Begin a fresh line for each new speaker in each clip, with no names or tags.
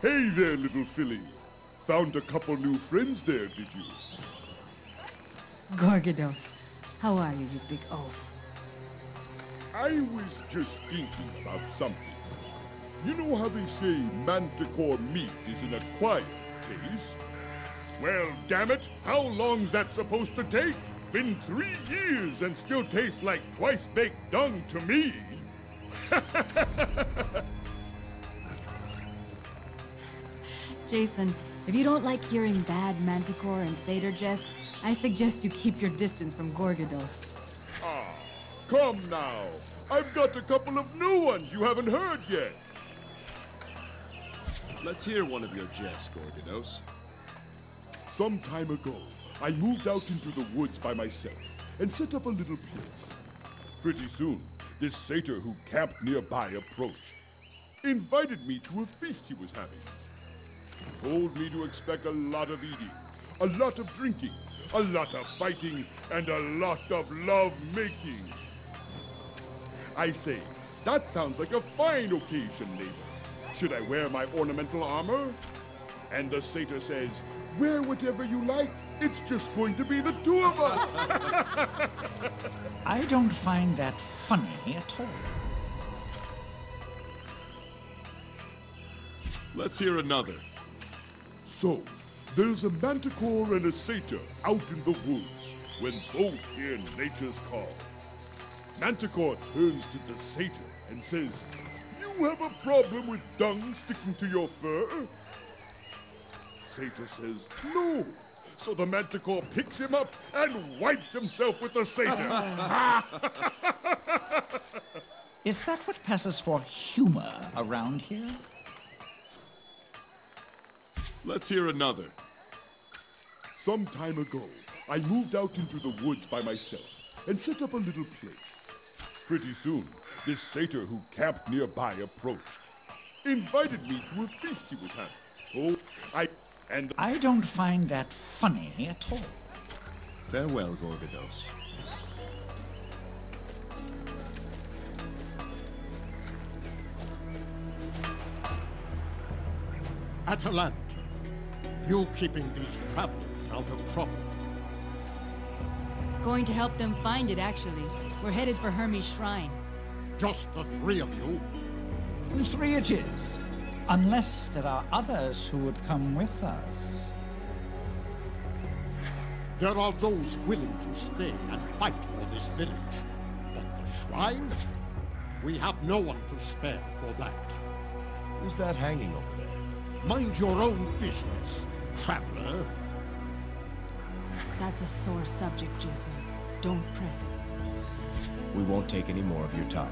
Hey there, little filly. Found a couple new friends there, did you?
Gorgados, how are you, you big oaf?
I was just thinking about something. You know how they say manticore meat is an acquired taste? Well, damn it, how long's that supposed to take? Been 3 years and still tastes like twice-baked dung to me.
Jason, if you don't like hearing bad manticore and satyr jests, I suggest you keep your distance from Gorgados.
Ah, come now. I've got a couple of new ones you haven't heard yet.
Let's hear one of your jests, Gorgados.
Some time ago, I moved out into the woods by myself and set up a little place. Pretty soon, this satyr who camped nearby approached. Invited me to a feast he was having. Told me to expect a lot of eating, a lot of drinking, a lot of fighting, and a lot of love-making. I say, that sounds like a fine occasion, neighbor. Should I wear my ornamental armor? And the satyr says, wear whatever you like. It's just going to be the two of us.
I don't find that funny at all.
Let's hear another.
So, there's a manticore and a satyr out in the woods when both hear nature's call. Manticore turns to the satyr and says, you have a problem with dung sticking to your fur? Satyr says, no. So the manticore picks him up and wipes himself with the satyr.
Is that what passes for humor around here?
Let's hear another.
Some time ago, I moved out into the woods by myself and set up a little place. Pretty soon, this satyr who camped nearby approached. Invited me to a feast he was having.
I don't find that funny at all.
Farewell, Gorgados.
Atalanta, you keeping these travelers out of trouble.
Going to help them find it, actually. We're headed for Hermes' shrine.
Just the 3 of you?
3 it is. Unless there are others who would come with us.
There are those willing to stay and fight for this village. But the shrine? We have no one to spare for that.
Who's that hanging over there?
Mind your own business, traveler.
That's a sore subject, Jason. Don't press it.
We won't take any more of your time.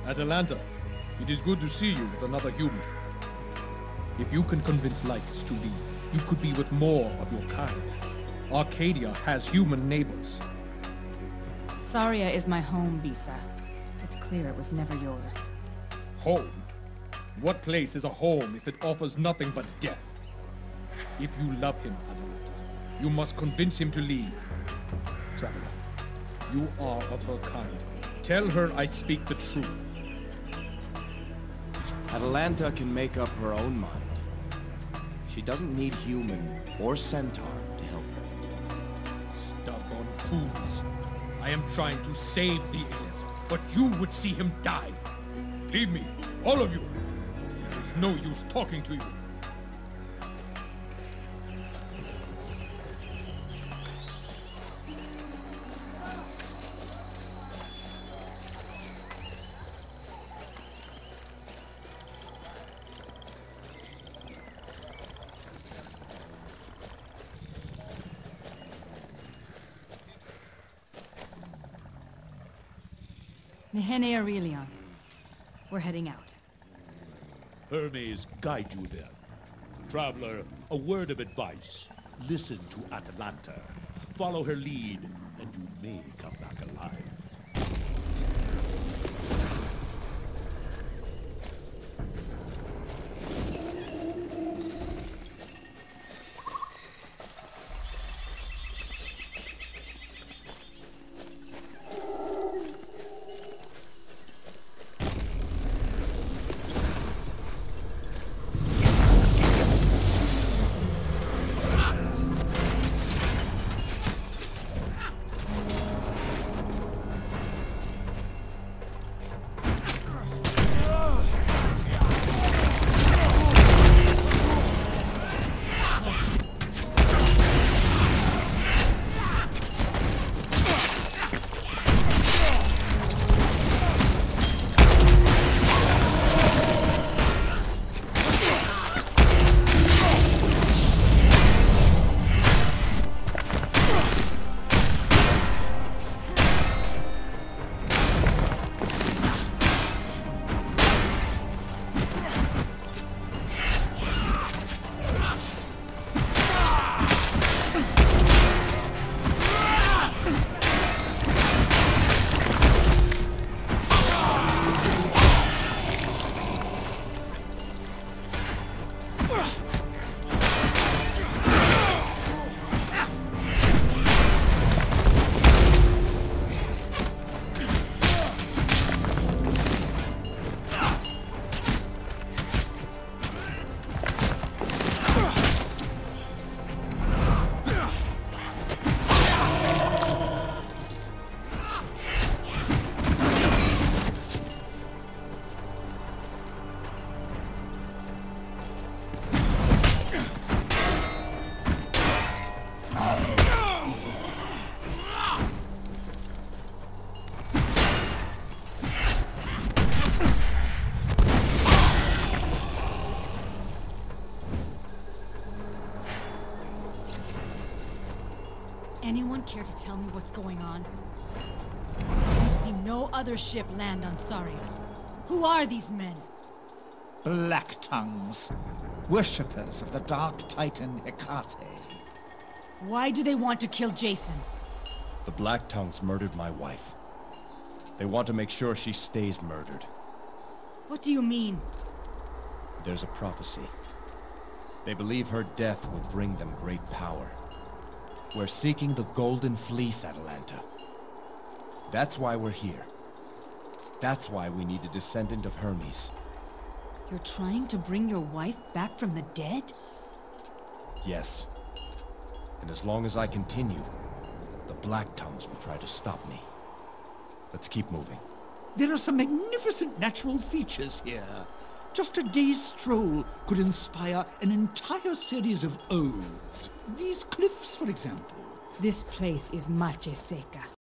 Atalanta, it is good to see you with another human. If you can convince Lycus to leave, you could be with more of your kind. Arcadia has human neighbors.
Saria is my home, Bisa. It's clear it was never yours.
Home? What place is a home if it offers nothing but death? If you love him, Atalanta, you must convince him to leave. Traveler, you are of her kind. Tell her I speak the truth.
Atalanta can make up her own mind. She doesn't need human or centaur to help her.
Stubborn fools. I am trying to save the idiot, but you would see him die. Leave me, all of you. There is no use talking to you.
Nehene Aurelion. We're heading out.
Hermes guide you then. Traveler, a word of advice. Listen to Atalanta. Follow her lead, and you may come back alive.
care to tell me what's going on? We've seen no other ship land on Saria. Who are these men?
Black Tongues, worshippers of the Dark Titan Hecate.
Why do they want to kill Jason?
The Black Tongues murdered my wife. They want to make sure she stays murdered.
What do you mean?
There's a prophecy. They believe her death will bring them great power. We're seeking the Golden Fleece, Atalanta. That's why we're here. That's why we need a descendant of Hermes.
You're trying to bring your wife back from the dead?
Yes. And as long as I continue, the Black Tongues will try to stop me. Let's keep moving.
There are some magnificent natural features here. Just a day's stroll could inspire an entire series of odes. These cliffs, for example.
This place is Mache Seca.